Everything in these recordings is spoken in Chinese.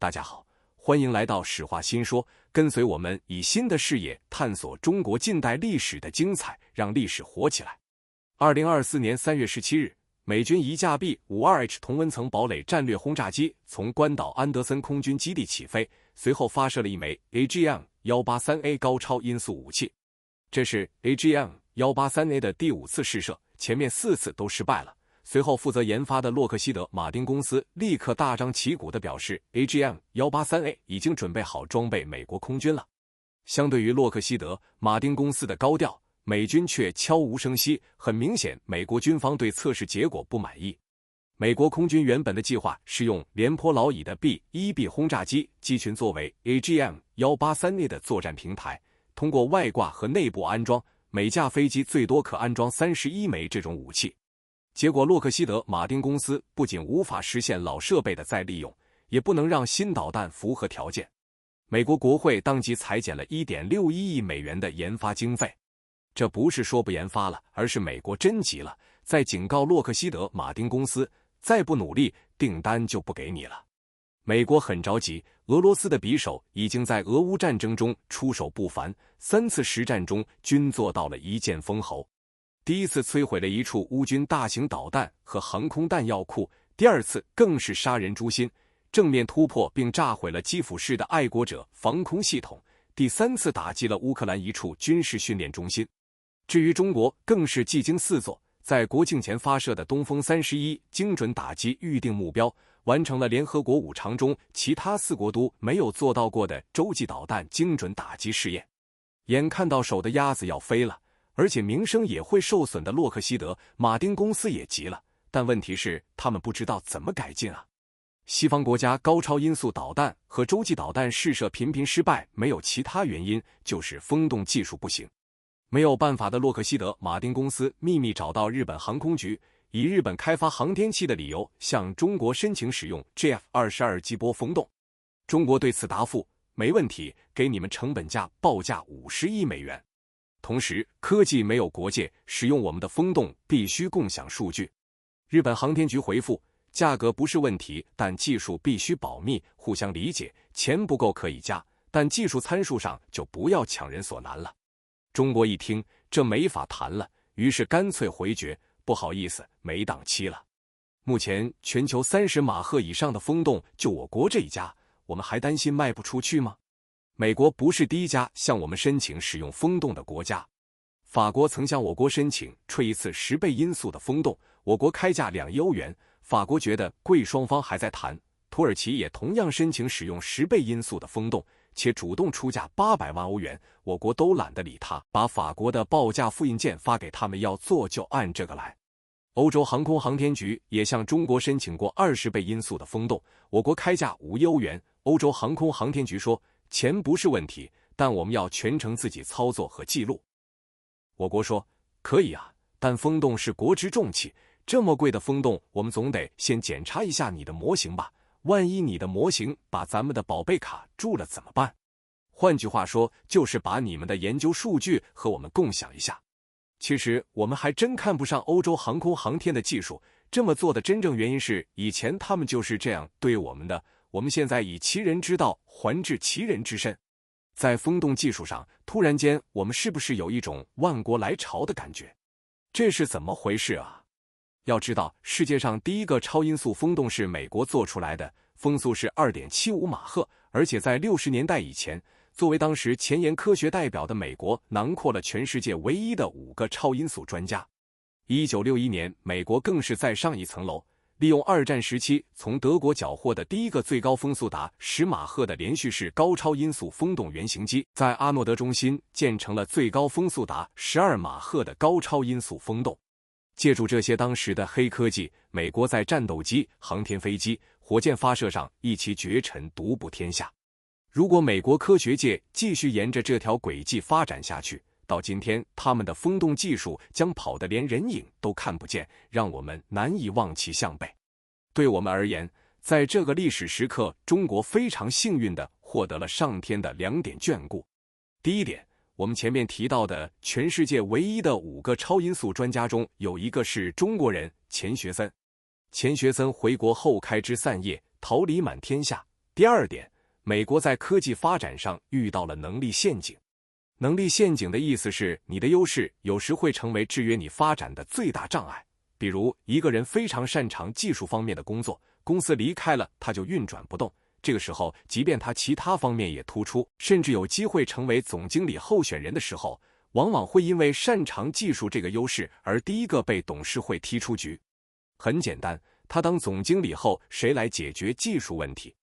大家好，欢迎来到史话新说，跟随我们以新的视野探索中国近代历史的精彩，让历史活起来。2024年3月17日，美军一架 B-52H 同温层堡垒战略轰炸机从关岛安德森空军基地起飞，随后发射了一枚 AGM-183A 高超音速武器。这是 AGM-183A 的第5次试射，前面4次都失败了。随后负责研发的洛克希德马丁公司立刻大张旗鼓地表示 ，AGM-183A 已经准备好装备美国空军了。相对于洛克希德马丁公司的高调，美军却悄无声息，很明显美国军方对测试结果不满意。美国空军原本的计划是用廉颇老乙的 B-1B 轰炸机机群作为 AGM-183A 的作战平台，通过外挂和内部安装，每架飞机最多可安装31枚这种武器。结果洛克希德马丁公司不仅无法实现老设备的再利用，也不能让新导弹符合条件。美国国会当即裁减了 1.61 亿美元的研发经费。这不是说不研发了，而是美国真急了，在警告洛克希德马丁公司，再不努力，订单就不给你了。美国很着急，俄罗斯的匕首已经在俄乌战争中出手不凡，3次实战中均做到了一剑封喉。第一次摧毁了一处乌军大型导弹和航空弹药库，第二次更是杀人诛心，正面突破并炸毁了基辅市的爱国者防空系统，第3次打击了乌克兰一处军事训练中心。至于中国，更是技惊四座，在国庆前发射的东风31精准打击预定目标，完成了联合国5常中其他4国都没有做到过的洲际导弹精准打击试验。眼看到手的鸭子要飞了，而且名声也会受损的洛克希德马丁公司也急了，但问题是他们不知道怎么改进啊。西方国家高超音速导弹和洲际导弹试射频频失败，没有其他原因，就是风洞技术不行。没有办法的洛克希德马丁公司秘密找到日本航空局，以日本开发航天器的理由向中国申请使用 GF-22 激波风洞。中国对此答复，没问题，给你们成本价报价50亿美元。同时，科技没有国界，使用我们的风洞必须共享数据。日本航天局回复，价格不是问题，但技术必须保密，互相理解，钱不够可以加，但技术参数上就不要强人所难了。中国一听，这没法谈了，于是干脆回绝，不好意思，没档期了。目前全球30马赫以上的风洞就我国这一家，我们还担心卖不出去吗？美国不是第一家向我们申请使用风洞的国家，法国曾向我国申请吹一次10倍音速的风洞，我国开价2亿欧元，法国觉得贵，双方还在谈。土耳其也同样申请使用10倍音速的风洞，且主动出价800万欧元，我国都懒得理他，把法国的报价复印件发给他们，要做就按这个来。欧洲航空航天局也向中国申请过20倍音速的风洞，我国开价5亿欧元，欧洲航空航天局说，钱不是问题，但我们要全程自己操作和记录。我国说，可以啊，但风洞是国之重器，这么贵的风洞，我们总得先检查一下你的模型吧，万一你的模型把咱们的宝贝卡住了怎么办？换句话说，就是把你们的研究数据和我们共享一下。其实我们还真看不上欧洲航空航天的技术，这么做的真正原因是，以前他们就是这样对我们的，我们现在以其人之道还治其人之身。在风洞技术上，突然间我们是不是有一种万国来朝的感觉？这是怎么回事啊？要知道，世界上第一个超音速风洞是美国做出来的，风速是 2.75 马赫，而且在60年代以前，作为当时前沿科学代表的美国，囊括了全世界唯一的5个超音速专家。1961年，美国更是再上一层楼，利用2战时期从德国缴获的第一个最高风速达10马赫的连续式高超音速风洞原型机，在阿诺德中心建成了最高风速达12马赫的高超音速风洞。借助这些当时的黑科技，美国在战斗机、航天飞机、火箭发射上一骑绝尘，独步天下。如果美国科学界继续沿着这条轨迹发展下去，到今天他们的风洞技术将跑得连人影都看不见，让我们难以望其项背。对我们而言，在这个历史时刻，中国非常幸运地获得了上天的2点眷顾。第一点，我们前面提到的全世界唯一的5个超音速专家中，有一个是中国人钱学森。钱学森回国后开枝散叶，桃李满天下，第二点，美国在科技发展上遇到了能力陷阱。能力陷阱的意思是，你的优势有时会成为制约你发展的最大障碍。比如，一个人非常擅长技术方面的工作，公司离开了他就运转不动。这个时候，即便他其他方面也突出，甚至有机会成为总经理候选人的时候，往往会因为擅长技术这个优势而第一个被董事会踢出局。很简单，他当总经理后，谁来解决技术问题？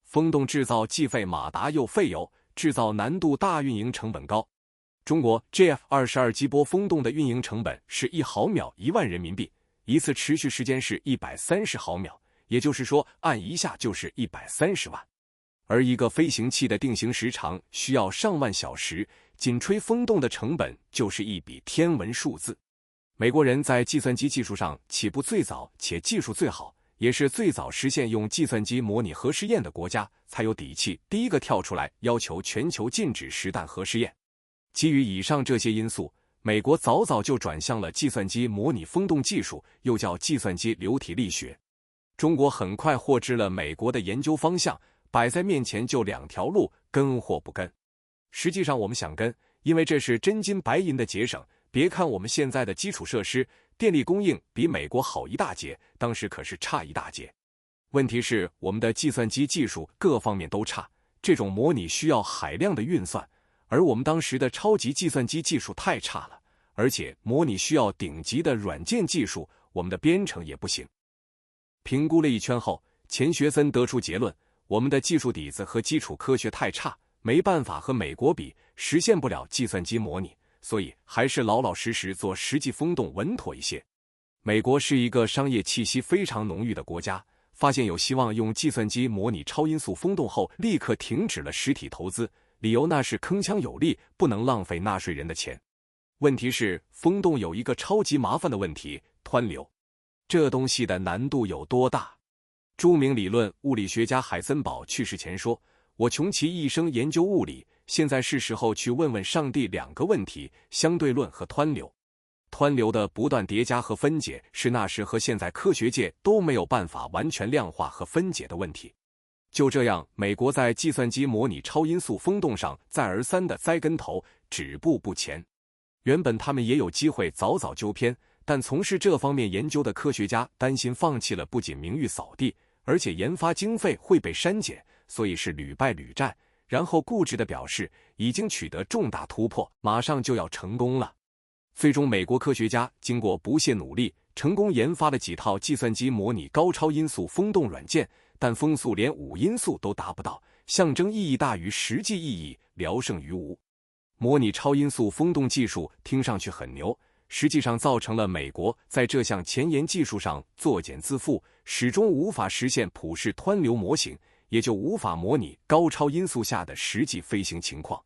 风洞制造既费马达又费油，制造难度大，运营成本高。中国 JF-22 激波风洞的运营成本是1毫秒1万人民币，一次持续时间是130毫秒，也就是说按一下就是130万。而一个飞行器的定型时长需要上万小时，仅吹风洞的成本就是一笔天文数字。美国人在计算机技术上起步最早且技术最好，也是最早实现用计算机模拟核试验的国家，才有底气第一个跳出来要求全球禁止实弹核试验。基于以上这些因素，美国早早就转向了计算机模拟风洞技术，又叫计算机流体力学。中国很快获知了美国的研究方向，摆在面前就2条路，跟或不跟。实际上我们想跟，因为这是真金白银的节省。别看我们现在的基础设施、电力供应比美国好一大截，当时可是差一大截。问题是我们的计算机技术各方面都差，这种模拟需要海量的运算，而我们当时的超级计算机技术太差了，而且模拟需要顶级的软件技术，我们的编程也不行。评估了一圈后，钱学森得出结论，我们的技术底子和基础科学太差，没办法和美国比，实现不了计算机模拟，所以还是老老实实做实际风洞稳妥一些。美国是一个商业气息非常浓郁的国家，发现有希望用计算机模拟超音速风洞后，立刻停止了实体投资，理由那是铿锵有力，不能浪费纳税人的钱。问题是风洞有一个超级麻烦的问题，湍流。这东西的难度有多大？著名理论物理学家海森堡去世前说，我穷其一生研究物理，现在是时候去问问上帝2个问题，相对论和湍流。湍流的不断叠加和分解是那时和现在科学界都没有办法完全量化和分解的问题。就这样，美国在计算机模拟超音速风洞上再而三的栽跟头，止步不前。原本他们也有机会早早纠偏，但从事这方面研究的科学家担心放弃了不仅名誉扫地，而且研发经费会被删减，所以是屡败屡战，然后固执地表示已经取得重大突破，马上就要成功了。最终美国科学家经过不懈努力，成功研发了几套计算机模拟高超音速风洞软件，但风速连5音速都达不到，象征意义大于实际意义，聊胜于无。模拟超音速风洞技术听上去很牛，实际上造成了美国在这项前沿技术上作茧自缚，始终无法实现普氏湍流模型，也就无法模拟高超音速下的实际飞行情况。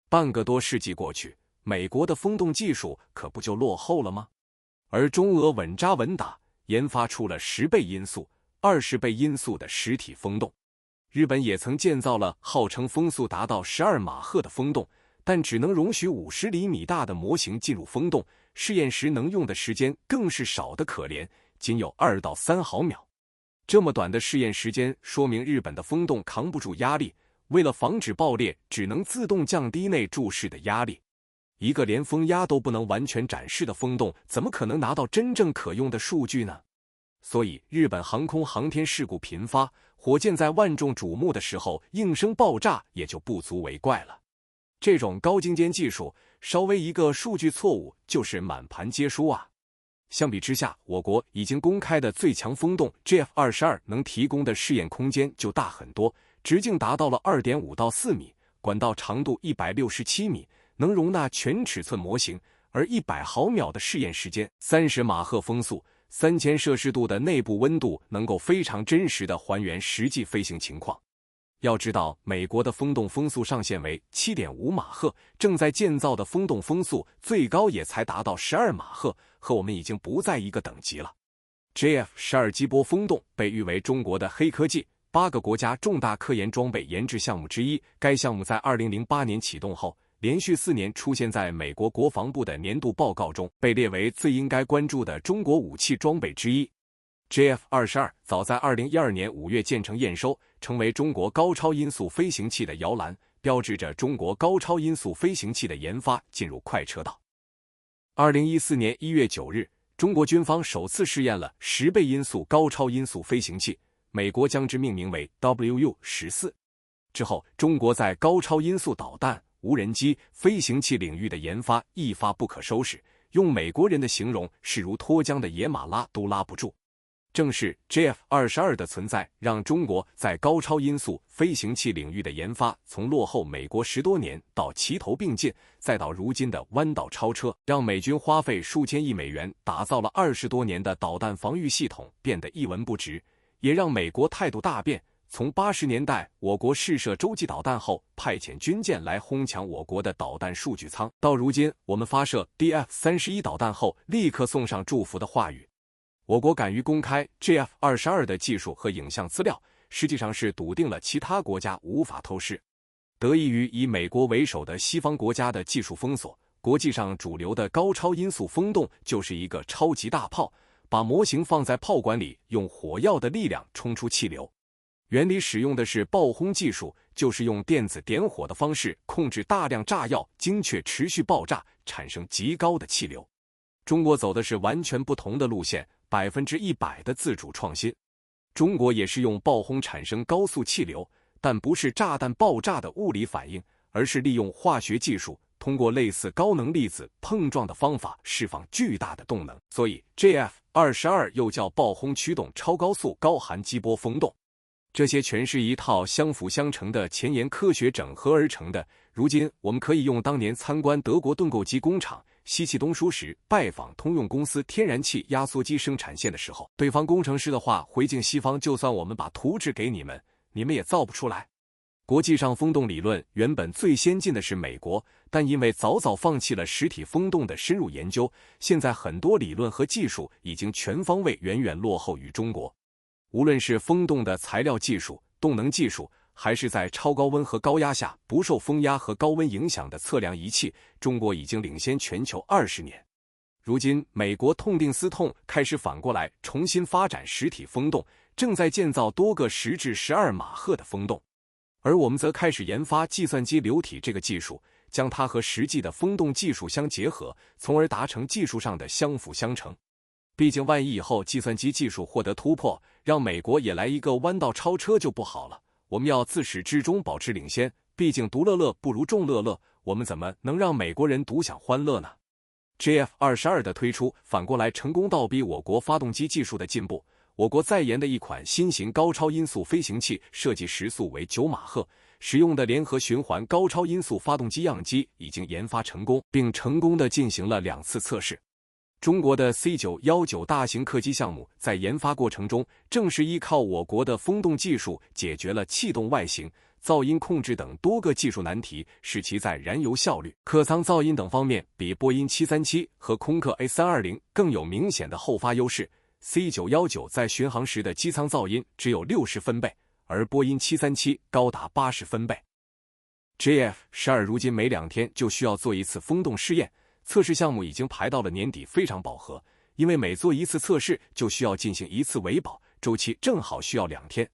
半个多世纪过去，美国的风洞技术可不就落后了吗？而中俄稳扎稳打，研发出了10倍音速、20倍音速的实体风洞。日本也曾建造了号称风速达到12马赫的风洞，但只能容许50厘米大的模型进入风洞，试验时能用的时间更是少得可怜，仅有2到3毫秒。这么短的试验时间，说明日本的风洞扛不住压力，为了防止爆裂，只能自动降低内注式的压力。一个连风压都不能完全展示的风洞，怎么可能拿到真正可用的数据呢？所以日本航空航天事故频发，火箭在万众瞩目的时候应声爆炸，也就不足为怪了。这种高精尖技术，稍微一个数据错误就是满盘皆输啊。相比之下，我国已经公开的最强风洞 JF-22 能提供的试验空间就大很多，直径达到了 2.5 到4米，管道长度167米，能容纳全尺寸模型，而100毫秒的试验时间，30马赫风速，3000摄氏度的内部温度，能够非常真实地还原实际飞行情况。要知道，美国的风洞风速上限为 7.5 马赫，正在建造的风洞风速最高也才达到12马赫，和我们已经不在一个等级了。JF-12 激波风洞被誉为中国的黑科技，8个国家重大科研装备研制项目之一。该项目在2008年启动后，连续4年出现在美国国防部的年度报告中，被列为最应该关注的中国武器装备之一。JF-22 早在2012年5月建成验收，成为中国高超音速飞行器的摇篮，标志着中国高超音速飞行器的研发进入快车道。2014年1月9日，中国军方首次试验了10倍音速高超音速飞行器，美国将之命名为 WU-14。之后，中国在高超音速导弹、无人机、飞行器领域的研发一发不可收拾，用美国人的形容是如脱缰的野马拉都拉不住。正是 JF-22 的存在，让中国在高超音速飞行器领域的研发从落后美国10多年到齐头并进，再到如今的弯道超车，让美军花费数千亿美元打造了20多年的导弹防御系统变得一文不值，也让美国态度大变。从80年代我国试射洲际导弹后，派遣军舰来哄抢我国的导弹数据仓，到如今我们发射 DF-31导弹后，立刻送上祝福的话语。我国敢于公开 JF-22 的技术和影像资料，实际上是笃定了其他国家无法偷师。得益于以美国为首的西方国家的技术封锁，国际上主流的高超音速风洞就是一个超级大炮，把模型放在炮管里，用火药的力量冲出气流。原理使用的是爆轰技术，就是用电子点火的方式控制大量炸药精确持续爆炸，产生极高的气流。中国走的是完全不同的路线，100%的自主创新。中国也是用爆轰产生高速气流，但不是炸弹爆炸的物理反应，而是利用化学技术，通过类似高能粒子碰撞的方法释放巨大的动能。所以 JF-22 又叫爆轰驱动超高速高含激波风洞。这些全是一套相辅相成的前沿科学整合而成的。如今我们可以用当年参观德国盾构机工厂吸气东输时，拜访通用公司天然气压缩机生产线的时候，对方工程师的话回敬西方，就算我们把图纸给你们，你们也造不出来。国际上风洞理论原本最先进的是美国，但因为早早放弃了实体风洞的深入研究，现在很多理论和技术已经全方位远远落后于中国。无论是风洞的材料技术、动能技术，还是在超高温和高压下不受风压和高温影响的测量仪器，中国已经领先全球20年。如今，美国痛定思痛，开始反过来重新发展实体风洞，正在建造多个10至12马赫的风洞。而我们则开始研发计算机流体这个技术，将它和实际的风洞技术相结合，从而达成技术上的相辅相成。毕竟万一以后计算机技术获得突破，让美国也来一个弯道超车就不好了。我们要自始至终保持领先，毕竟独乐乐不如众乐乐，我们怎么能让美国人独享欢乐呢？ JF-22 的推出反过来成功倒逼我国发动机技术的进步。我国在研的一款新型高超音速飞行器设计时速为9马赫，使用的联合循环高超音速发动机样机已经研发成功，并成功地进行了2次测试。中国的 C919 大型客机项目在研发过程中，正是依靠我国的风洞技术解决了气动外形、噪音控制等多个技术难题，使其在燃油效率、客舱噪音等方面比波音737和空客 A320 更有明显的后发优势。C919 在巡航时的机舱噪音只有60分贝，而波音737高达80分贝。JF-12 如今每2天就需要做一次风洞试验，测试项目已经排到了年底，非常饱和，因为每做一次测试就需要进行1次维保，周期正好需要2天。